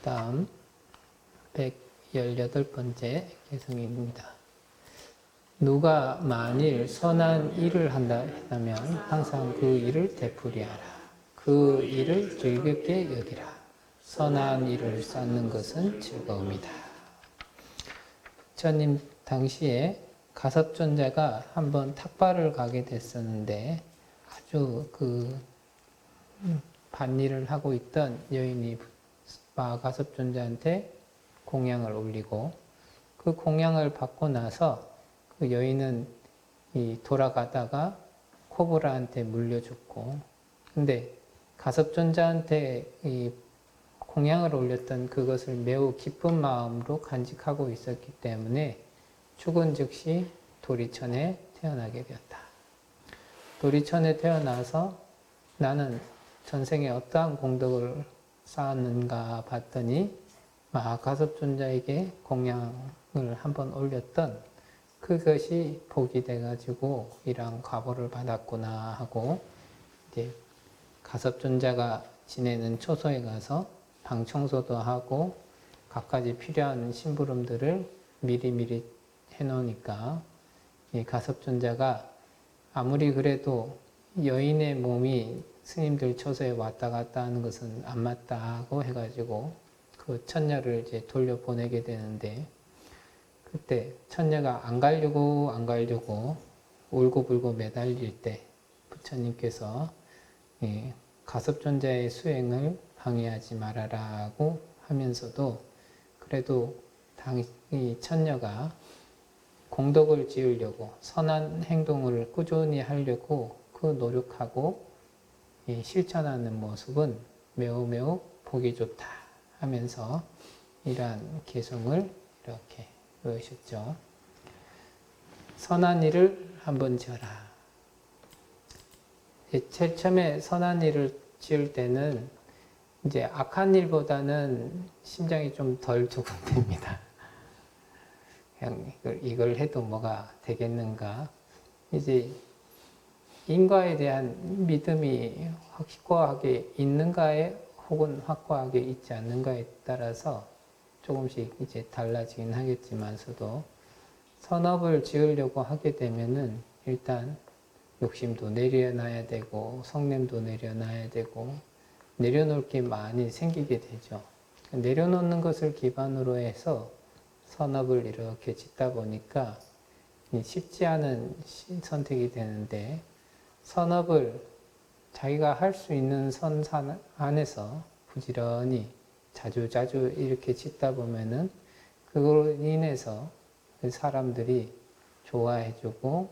다음 118번째 개성입니다. 누가 만일 선한 일을 한다 했다면 항상 그 일을 되풀이하라. 그 일을 즐겁게 여기라. 선한 일을 쌓는 것은 즐거움이다. 부처님 당시에 가섭존자가 한번 탁발을 가게 됐었는데 아주 반일을 하고 있던 여인이 마가섭존자한테 공양을 올리고 그 공양을 받고 나서 그 여인은 돌아가다가 코브라한테 물려 죽고, 근데 가섭존자한테 이 공양을 올렸던 그것을 매우 기쁜 마음으로 간직하고 있었기 때문에 죽은 즉시 도리천에 태어나게 되었다. 도리천에 태어나서 나는 전생에 어떠한 공덕을 쌓았는가 봤더니 마가섭존자에게 공양을 한번 올렸던 그것이 복이 돼가지고 이러한 과보를 받았구나 하고, 이제 가섭존자가 지내는 초소에 가서 방 청소도 하고 갖가지 필요한 심부름들을 미리미리 해놓으니까 이 가섭존자가 아무리 그래도 여인의 몸이 스님들 처소에 왔다 갔다 하는 것은 안 맞다고 해가지고 그 처녀를 이제 돌려보내게 되는데, 그때 처녀가 안 가려고 울고불고 매달릴 때 부처님께서 가섭존자의 수행을 방해하지 말아라고 하면서도 그래도 이 처녀가 공덕을 지으려고 선한 행동을 꾸준히 하려고 그 노력하고 실천하는 모습은 매우 보기 좋다 하면서 이러한 개성을 이렇게 넣으셨죠. 선한 일을 한번 지어라. 제일 처음에 선한 일을 지을 때는 이제 악한 일보다는 심장이 좀 덜 두근댑니다. 그냥 이걸 해도 뭐가 되겠는가. 이제 인과에 대한 믿음이 확고하게 있는가에 혹은 확고하게 있지 않는가에 따라서 조금씩 이제 달라지긴 하겠지만서도 선업을 지으려고 하게 되면은 일단 욕심도 내려놔야 되고 성냄도 내려놔야 되고 내려놓을 게 많이 생기게 되죠. 내려놓는 것을 기반으로 해서 선업을 이렇게 짓다 보니까 쉽지 않은 선택이 되는데, 선업을 자기가 할 수 있는 선 안에서 부지런히 자주 이렇게 짓다 보면은 그걸로 인해서 사람들이 좋아해주고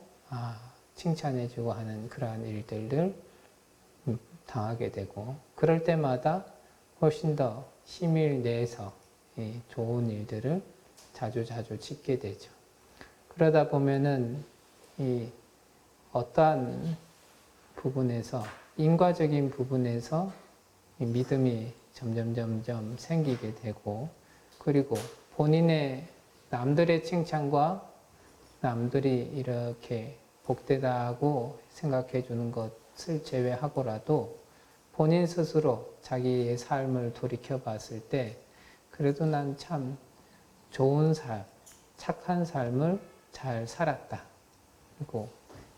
칭찬해주고 하는 그러한 일들을 당하게 되고, 그럴 때마다 훨씬 더 힘을 내서 좋은 일들을 자주 짓게 되죠. 그러다 보면은 어떠한 부분에서, 인과적인 부분에서 믿음이 점점 생기게 되고, 그리고 본인의 남들의 칭찬과 남들이 이렇게 복되다 하고 생각해 주는 것을 제외하고라도 본인 스스로 자기의 삶을 돌이켜 봤을 때 그래도 난 참 좋은 삶, 착한 삶을 잘 살았다. 그리고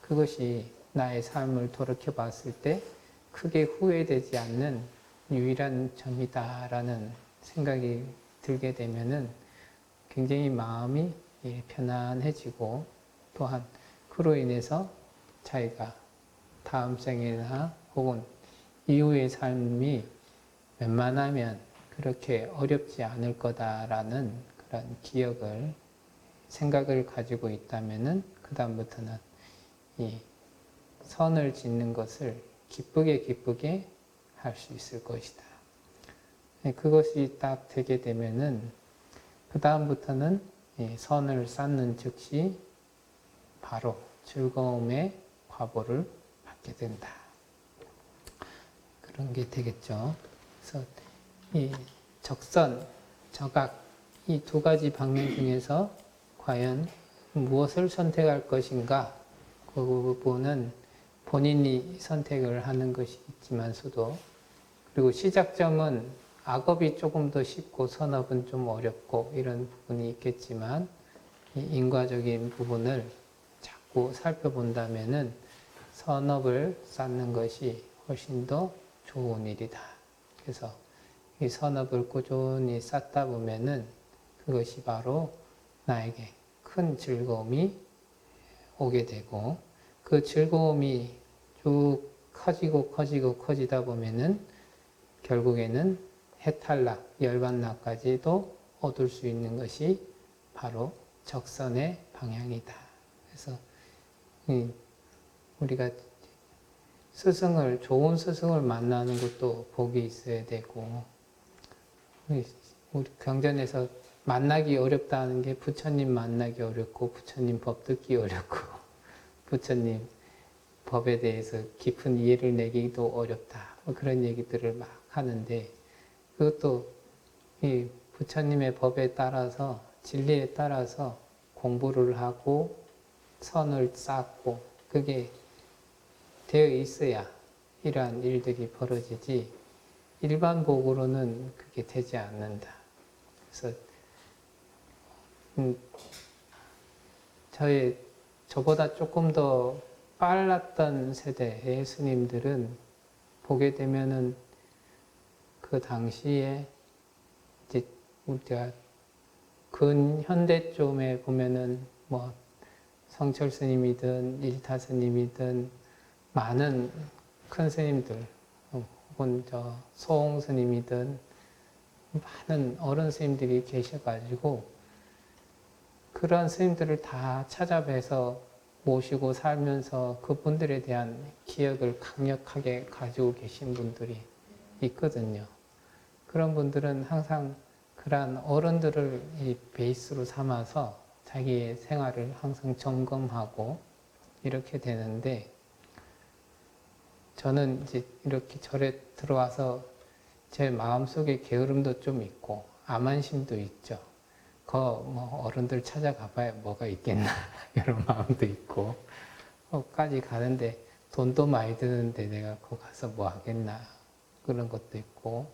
그것이 나의 삶을 돌이켜 봤을 때 크게 후회되지 않는 유일한 점이다라는 생각이 들게 되면은 굉장히 마음이 편안해지고, 또한 그로 인해서 자기가 다음 생이나 혹은 이후의 삶이 웬만하면 그렇게 어렵지 않을 거다라는 그런 생각을 가지고 있다면은 그 다음부터는 이 선을 짓는 것을 기쁘게 할 수 있을 것이다. 그것이 딱 되게 되면은 그 다음부터는 선을 쌓는 즉시 바로 즐거움의 과보를 받게 된다. 그런 게 되겠죠. 그래서 이 적선, 적악 이 두 가지 방면 중에서 과연 무엇을 선택할 것인가, 그 부분은 본인이 선택을 하는 것이 있지만서도, 그리고 시작점은 악업이 조금 더 쉽고 선업은 좀 어렵고 이런 부분이 있겠지만 이 인과적인 부분을 자꾸 살펴본다면은 선업을 쌓는 것이 훨씬 더 좋은 일이다. 그래서 이 선업을 꾸준히 쌓다 보면은 그것이 바로 나에게 큰 즐거움이 오게 되고 그 즐거움이 쭉 커지다 보면은 결국에는 해탈락, 열반락까지도 얻을 수 있는 것이 바로 적선의 방향이다. 그래서 우리가 좋은 스승을 만나는 것도 복이 있어야 되고, 우리 경전에서 만나기 어렵다는 게 부처님 만나기 어렵고, 부처님 법 듣기 어렵고, 부처님 법에 대해서 깊은 이해를 내기도 어렵다. 그런 얘기들을 막 하는데, 그것도 이 부처님의 법에 따라서, 진리에 따라서 공부를 하고, 선을 쌓고, 그게 되어 있어야 이러한 일들이 벌어지지 일반 복으로는 그게 되지 않는다. 그래서 저보다 조금 더 빨랐던 세대의 스님들은 보게 되면은 그 당시에 이제 우리가 근현대쯤에 보면은 뭐 성철 스님이든 일타 스님이든 많은 큰 스님들 혹은 소홍 스님이든 많은 어른 스님들이 계셔가지고 그런 스님들을 다 찾아뵈서 모시고 살면서 그분들에 대한 기억을 강력하게 가지고 계신 분들이 있거든요. 그런 분들은 항상 그러한 어른들을 이 베이스로 삼아서 자기의 생활을 항상 점검하고 이렇게 되는데 저는 이제 이렇게 절에 들어와서 제 마음속에 게으름도 좀 있고 암안심도 있죠. 뭐 어른들 찾아가 봐야 뭐가 있겠나 이런 마음도 있고 거기까지 가는데 돈도 많이 드는데 내가 거기 가서 뭐 하겠나 그런 것도 있고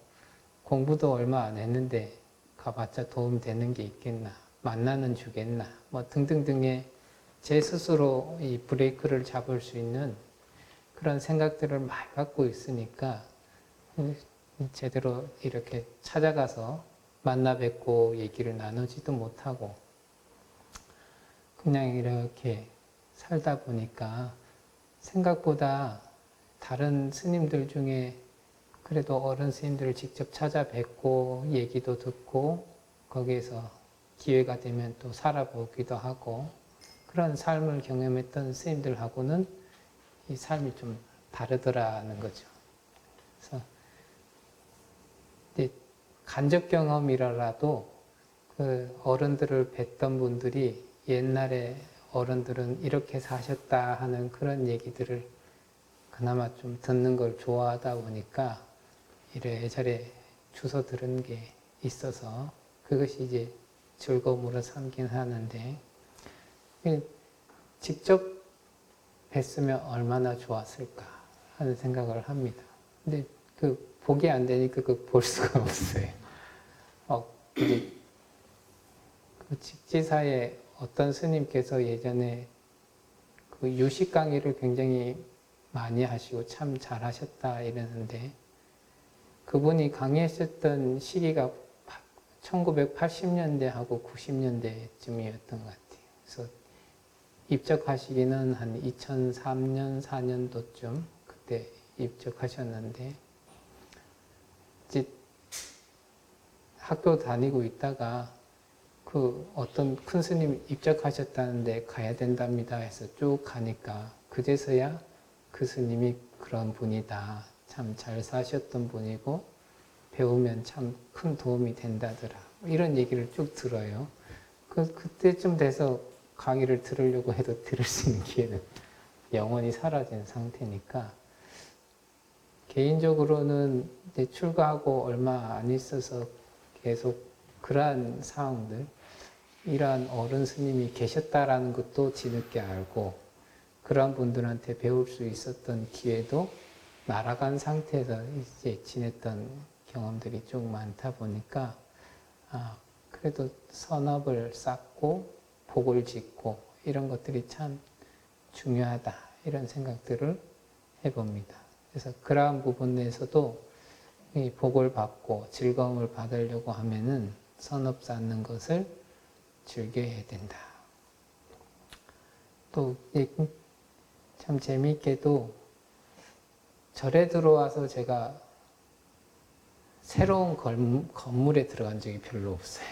공부도 얼마 안 했는데 가봤자 도움 되는 게 있겠나 만나는 주겠나 뭐 등등등의 제 스스로 이 브레이크를 잡을 수 있는 그런 생각들을 많이 갖고 있으니까 제대로 이렇게 찾아가서 만나 뵙고 얘기를 나누지도 못하고 그냥 이렇게 살다 보니까 생각보다 다른 스님들 중에 그래도 어른 스님들을 직접 찾아뵙고 얘기도 듣고 거기에서 기회가 되면 또 살아보기도 하고 그런 삶을 경험했던 스님들하고는 이 삶이 좀 다르더라는 거죠. 그래서 간접 경험이라도 그 어른들을 뵀던 분들이 옛날에 어른들은 이렇게 사셨다 하는 그런 얘기들을 그나마 좀 듣는 걸 좋아하다 보니까 이래저래 주워 들은 게 있어서 그것이 이제 즐거움으로 삼긴 하는데 직접 뵀으면 얼마나 좋았을까 하는 생각을 합니다. 근데 그 보기 안 되니까 그 볼 수가 없어요. 이제 그 직지사에 어떤 스님께서 예전에 그 유식 강의를 굉장히 많이 하시고 참 잘하셨다 이러는데 그분이 강의했었던 시기가 1980년대하고 90년대쯤이었던 것 같아요. 그래서 입적하시기는 한 2003년, 4년도쯤 그때 입적하셨는데 이제 학교 다니고 있다가 그 어떤 큰 스님 입적하셨다는데 가야 된답니다 해서 쭉 가니까 그제서야 그 스님이 그런 분이다. 참 잘 사셨던 분이고 배우면 참 큰 도움이 된다더라. 이런 얘기를 쭉 들어요. 그때쯤 돼서 강의를 들으려고 해도 들을 수 있는 기회는 영원히 사라진 상태니까 개인적으로는 이제 출가하고 얼마 안 있어서 계속 그러한 상황들, 이러한 어른 스님이 계셨다라는 것도 뒤늦게 알고 그러한 분들한테 배울 수 있었던 기회도 날아간 상태에서 이제 지냈던 경험들이 쭉 많다 보니까 그래도 선업을 쌓고 복을 짓고 이런 것들이 참 중요하다 이런 생각들을 해봅니다. 그래서 그러한 부분에서도 이 복을 받고 즐거움을 받으려고 하면은 선업 쌓는 것을 즐겨야 된다. 또 참 재미있게도 절에 들어와서 제가 새로운 건물에 들어간 적이 별로 없어요.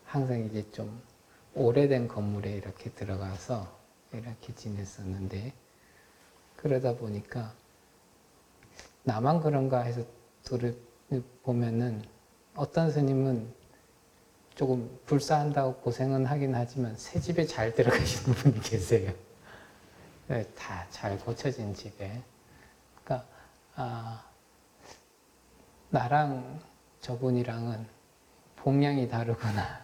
항상 이제 좀 오래된 건물에 이렇게 들어가서 이렇게 지냈었는데, 그러다 보니까 나만 그런가 해서 보면은 어떤 스님은 조금 불사한다고 고생은 하긴 하지만 새 집에 잘 들어가시는 분이 계세요. 다 잘 고쳐진 집에. 그러니까 나랑 저분이랑은 복량이 다르구나.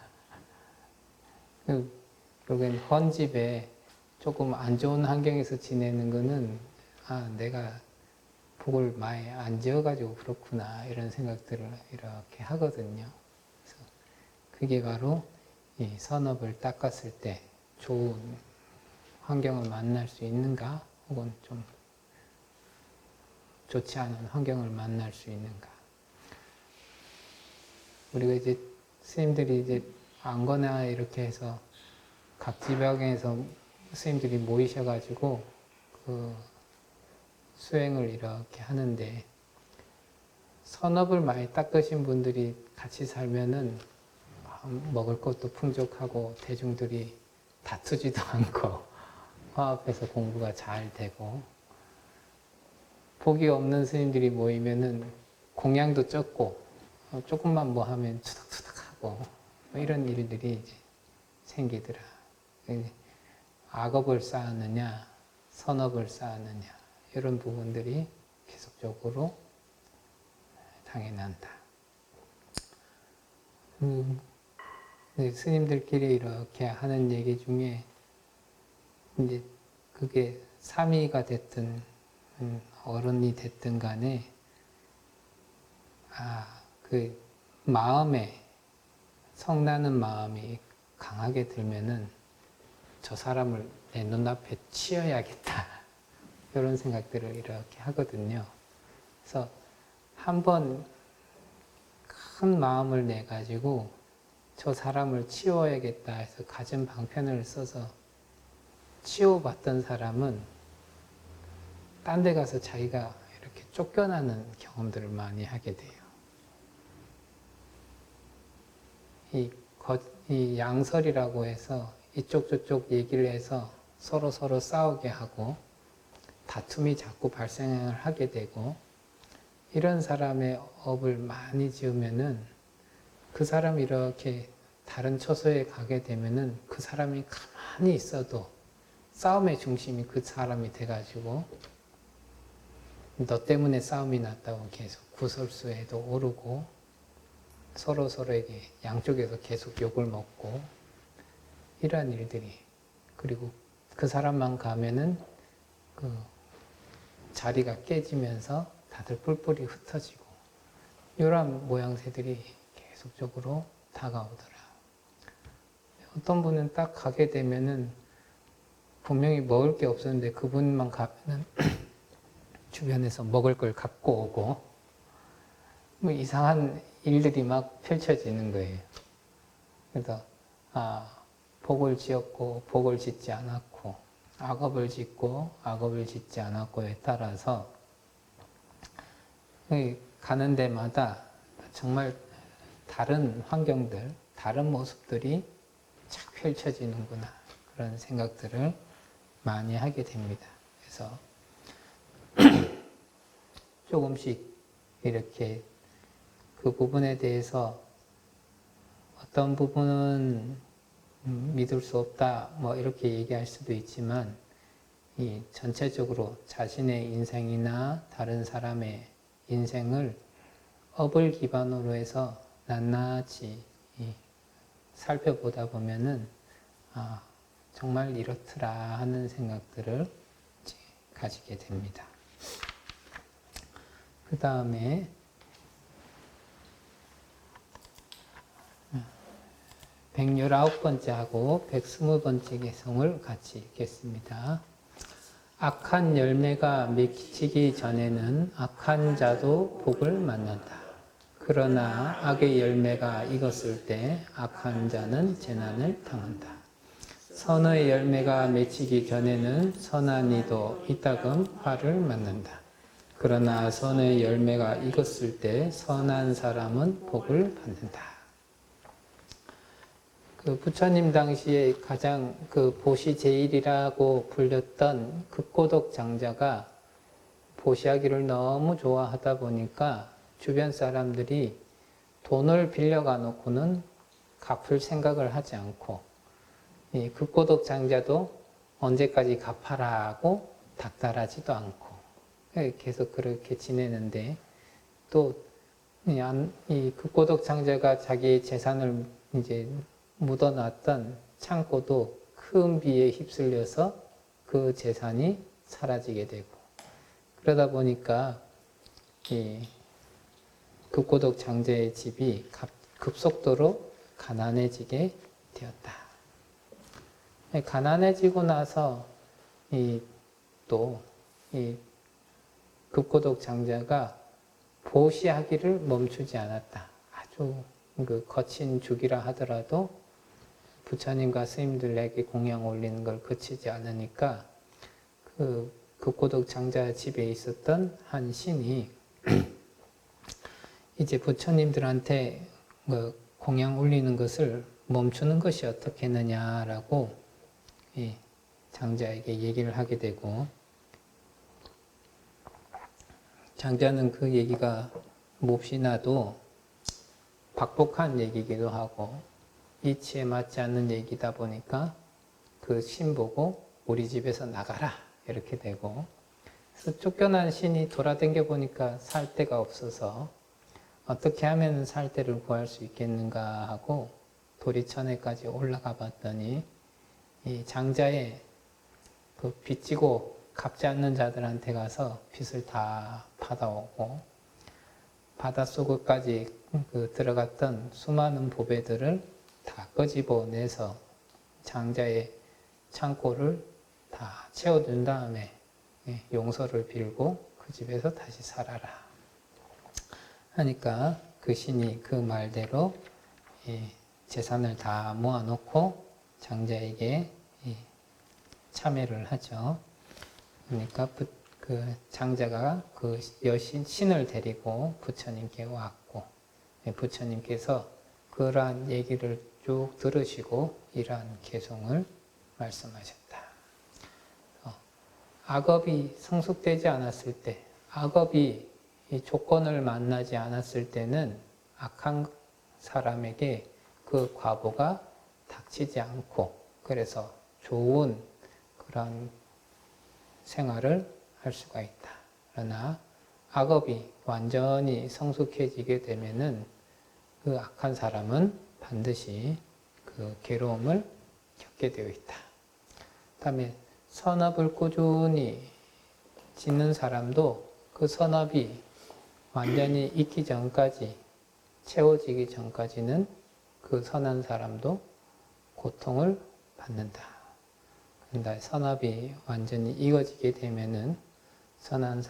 결국엔 헌 집에 조금 안 좋은 환경에서 지내는 거는 내가 복을 많이 안 지어가지고 그렇구나 이런 생각들을 이렇게 하거든요. 그래서 그게 바로 이 선업을 닦았을 때 좋은 환경을 만날 수 있는가, 혹은 좀 좋지 않은 환경을 만날 수 있는가. 우리가 이제 스님들이 이제 안거나 이렇게 해서 각 지방에서 스님들이 모이셔가지고 그 수행을 이렇게 하는데, 선업을 많이 닦으신 분들이 같이 살면은 먹을 것도 풍족하고 대중들이 다투지도 않고 화합해서 공부가 잘 되고, 복이 없는 스님들이 모이면은 공양도 적고 조금만 뭐 하면 투닥투닥하고 이런 일들이 이제 생기더라. 악업을 쌓느냐 선업을 쌓느냐 이런 부분들이 계속적으로 당해난다. 스님들끼리 이렇게 하는 얘기 중에 이제 그게 삼위가 됐든 어른이 됐든 간에 그 마음에 성나는 마음이 강하게 들면은 저 사람을 내 눈앞에 치어야겠다 이런 생각들을 이렇게 하거든요. 그래서 한번 큰 마음을 내 가지고 저 사람을 치워야겠다 해서 갖은 방편을 써서 치워봤던 사람은 딴 데 가서 자기가 이렇게 쫓겨나는 경험들을 많이 하게 돼요. 이 양설이라고 해서 이쪽 저쪽 얘기를 해서 서로 싸우게 하고 다툼이 자꾸 발생을 하게 되고, 이런 사람의 업을 많이 지으면은 그 사람이 이렇게 다른 처소에 가게 되면은 그 사람이 가만히 있어도 싸움의 중심이 그 사람이 돼가지고 너 때문에 싸움이 났다고 계속 구설수에도 오르고 서로에게 양쪽에서 계속 욕을 먹고 이러한 일들이, 그리고 그 사람만 가면은 그 자리가 깨지면서 다들 뿔뿔이 흩어지고 이러한 모양새들이 계속적으로 다가오더라. 어떤 분은 딱 가게 되면은 분명히 먹을 게 없었는데 그분만 가면은 주변에서 먹을 걸 갖고 오고 뭐 이상한 일들이 막 펼쳐지는 거예요. 그래서 복을 지었고 복을 짓지 않았고 악업을 짓고 악업을 짓지 않았고에 따라서 가는 데마다 정말 다른 환경들, 다른 모습들이 착 펼쳐지는구나 그런 생각들을 많이 하게 됩니다. 그래서 조금씩 이렇게 그 부분에 대해서 어떤 부분은 믿을 수 없다 뭐 이렇게 얘기할 수도 있지만, 이 전체적으로 자신의 인생이나 다른 사람의 인생을 업을 기반으로 해서 낱낱이 살펴보다 보면은 정말 이렇더라 하는 생각들을 가지게 됩니다. 그 다음에 119번째 하고 120번째 개송을 같이 읽겠습니다. 악한 열매가 맺히기 전에는 악한 자도 복을 만난다. 그러나 악의 열매가 익었을 때 악한 자는 재난을 당한다. 선의 열매가 맺히기 전에는 선한 이도 이따금 화를 만난다. 그러나 선의 열매가 익었을 때 선한 사람은 복을 받는다. 그 부처님 당시에 가장 그 보시제일이라고 불렸던 극고독 장자가 보시하기를 너무 좋아하다 보니까 주변 사람들이 돈을 빌려가 놓고는 갚을 생각을 하지 않고 이 극고독 장자도 언제까지 갚아라고 닥달하지도 않고 계속 그렇게 지내는데 또 이 극고독 장자가 자기 재산을 이제 묻어놨던 창고도 큰 비에 휩쓸려서 그 재산이 사라지게 되고 그러다 보니까 이 극고독 장자의 집이 급속도로 가난해지게 되었다. 가난해지고 나서 이 극고독 장자가 보시하기를 멈추지 않았다. 아주 그 거친 주기라 하더라도 부처님과 스님들에게 공양 올리는 걸 그치지 않으니까 그 극고독 장자 집에 있었던 한 신이 이제 부처님들한테 공양 올리는 것을 멈추는 것이 어떻겠느냐라고 이 장자에게 얘기를 하게 되고 장자는 그 얘기가 몹시 나도 박복한 얘기이기도 하고 이치에 맞지 않는 얘기다 보니까 그 신 보고 우리 집에서 나가라 이렇게 되고 그래서 쫓겨난 신이 돌아다녀 보니까 살 데가 없어서 어떻게 하면 살 데를 구할 수 있겠는가 하고 도리천에까지 올라가 봤더니 이 장자의 그 빚지고 갚지 않는 자들한테 가서 빚을 다 받아오고 바닷속까지 들어갔던 수많은 보배들을 다 끄집어내서 장자의 창고를 다 채워준 다음에 용서를 빌고 그 집에서 다시 살아라 하니까 그 신이 그 말대로 재산을 다 모아놓고 장자에게 참여를 하죠. 그러니까 그 장자가 그 신을 데리고 부처님께 왔고 부처님께서 그러한 얘기를 쭉 들으시고 이러한 개송을 말씀하셨다. 악업이 성숙되지 않았을 때, 악업이 이 조건을 만나지 않았을 때는 악한 사람에게 그 과보가 닥치지 않고 그래서 좋은 그런 생활을 할 수가 있다. 그러나 악업이 완전히 성숙해지게 되면은 그 악한 사람은 반드시 그 괴로움을 겪게 되어 있다. 다음에 선업을 꾸준히 짓는 사람도 그 선업이 완전히 익기 전까지 채워지기 전까지는 그 선한 사람도 고통을 받는다. 그런데 선업이 완전히 익어지게 되면은 선한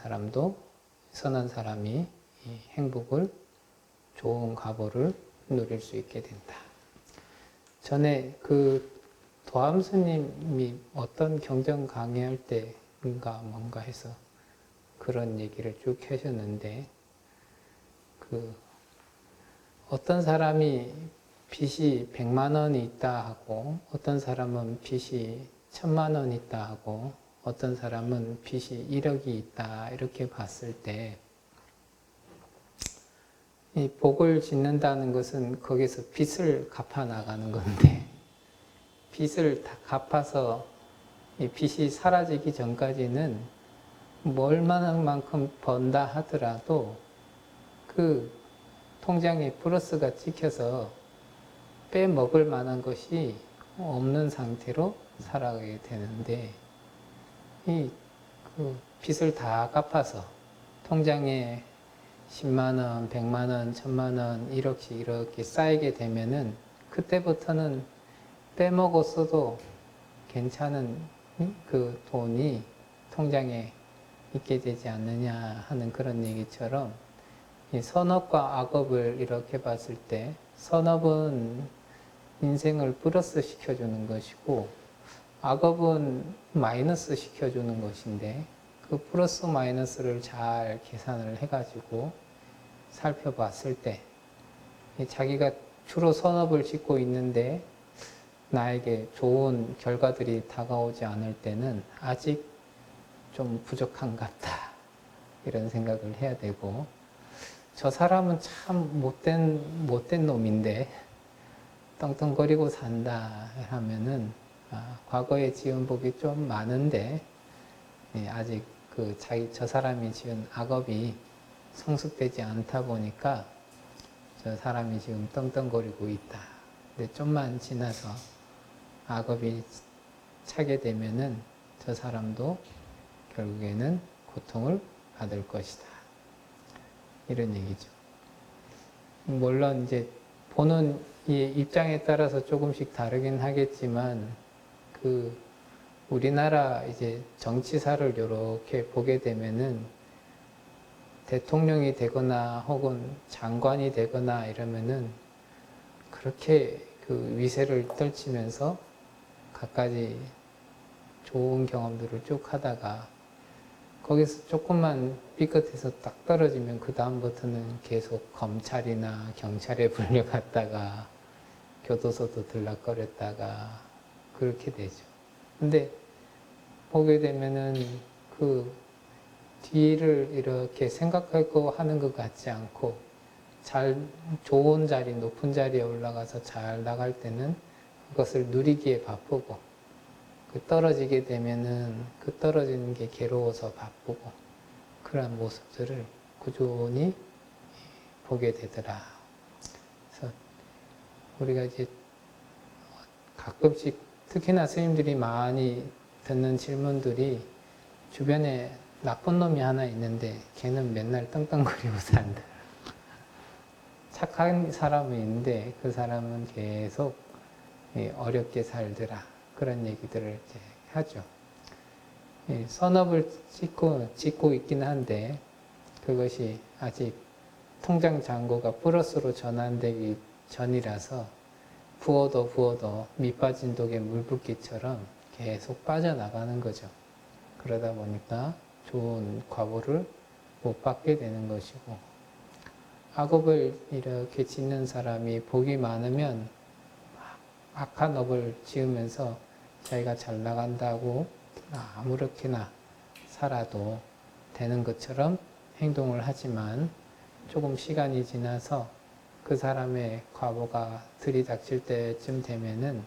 사람이 이 행복을 좋은 과보를 누릴 수 있게 된다. 전에 그 도암 스님이 어떤 경전 강의할 때인가 뭔가 해서 그런 얘기를 쭉 하셨는데 어떤 사람이 빚이 100만 원이 있다 하고 어떤 사람은 빚이 1000만 원이 있다 하고 어떤 사람은 빚이 1억이 있다 이렇게 봤을 때 이 복을 짓는다는 것은 거기서 빚을 갚아 나가는 건데 빚을 다 갚아서 이 빚이 사라지기 전까지는 얼마만큼 번다 하더라도 그 통장에 플러스가 찍혀서 빼먹을 만한 것이 없는 상태로 살아가게 되는데 그 빚을 다 갚아서 통장에 10만 원, 100만 원, 1000만 원, 1억씩 이렇게 쌓이게 되면은 그때부터는 빼먹었어도 괜찮은 그 돈이 통장에 있게 되지 않느냐 하는 그런 얘기처럼 이 선업과 악업을 이렇게 봤을 때 선업은 인생을 플러스 시켜주는 것이고 악업은 마이너스 시켜주는 것인데 그 플러스 마이너스를 잘 계산을 해가지고 살펴봤을 때 자기가 주로 선업을 짓고 있는데 나에게 좋은 결과들이 다가오지 않을 때는 아직 좀 부족한갑다 이런 생각을 해야 되고 저 사람은 참 못된 놈인데 떵떵거리고 산다 하면은 과거에 지은 복이 좀 많은데 아직 저 사람이 지은 악업이 성숙되지 않다 보니까 저 사람이 지금 떵떵거리고 있다. 근데 좀만 지나서 악업이 차게 되면은 저 사람도 결국에는 고통을 받을 것이다. 이런 얘기죠. 물론 이제 보는 이 입장에 따라서 조금씩 다르긴 하겠지만 우리나라 이제 정치사를 이렇게 보게 되면은 대통령이 되거나 혹은 장관이 되거나 이러면은 그렇게 위세를 떨치면서 갖가지 좋은 경험들을 쭉 하다가 거기서 조금만 삐끗해서 딱 떨어지면 그 다음부터는 계속 검찰이나 경찰에 불려갔다가 교도소도 들락거렸다가 그렇게 되죠. 근데 보게 되면은 뒤를 이렇게 생각하고 하는 것 같지 않고 좋은 자리, 높은 자리에 올라가서 잘 나갈 때는 그것을 누리기에 바쁘고 떨어지게 되면은 떨어지는 게 괴로워서 바쁘고 그런 모습들을 꾸준히 보게 되더라. 그래서 우리가 이제 가끔씩 특히나 스님들이 많이 듣는 질문들이 주변에 나쁜 놈이 하나 있는데 걔는 맨날 떵떵거리고 산다. 착한 사람이 있는데 그 사람은 계속 어렵게 살더라. 그런 얘기들을 이제 하죠. 선업을 짓고 있긴 한데 그것이 아직 통장 잔고가 플러스로 전환되기 전이라서 부어도 밑 빠진 독에 물 붓기처럼 계속 빠져나가는 거죠. 그러다 보니까 좋은 과보를 못 받게 되는 것이고 악업을 이렇게 짓는 사람이 복이 많으면 악한 업을 지으면서 자기가 잘 나간다고 아무렇게나 살아도 되는 것처럼 행동을 하지만 조금 시간이 지나서 그 사람의 과보가 들이닥칠 때쯤 되면은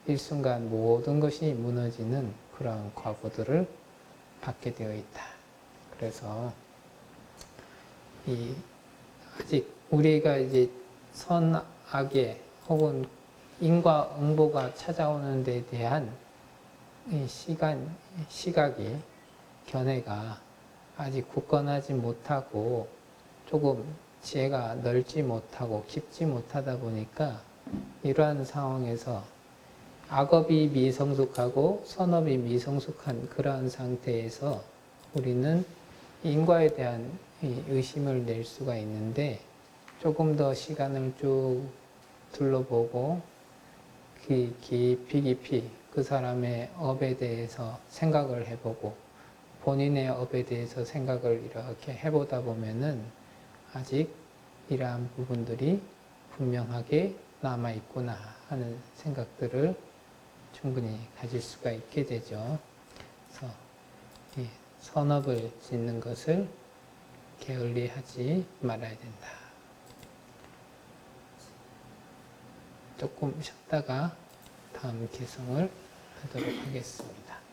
일순간 모든 것이 무너지는 그러한 과보들을 받게 되어 있다. 그래서 아직 우리가 이제 선악의 혹은 인과 응보가 찾아오는 데 대한 시각이, 견해가 아직 굳건하지 못하고 조금 지혜가 넓지 못하고 깊지 못하다 보니까 이러한 상황에서 악업이 미성숙하고 선업이 미성숙한 그러한 상태에서 우리는 인과에 대한 의심을 낼 수가 있는데 조금 더 시간을 쭉 둘러보고 깊이 그 사람의 업에 대해서 생각을 해보고 본인의 업에 대해서 생각을 이렇게 해보다 보면은 아직 이러한 부분들이 분명하게 남아있구나 하는 생각들을 충분히 가질 수가 있게 되죠. 그래서 이 선업을 짓는 것을 게을리하지 말아야 된다. 조금 쉬었다가 다음 개성을 하도록 하겠습니다.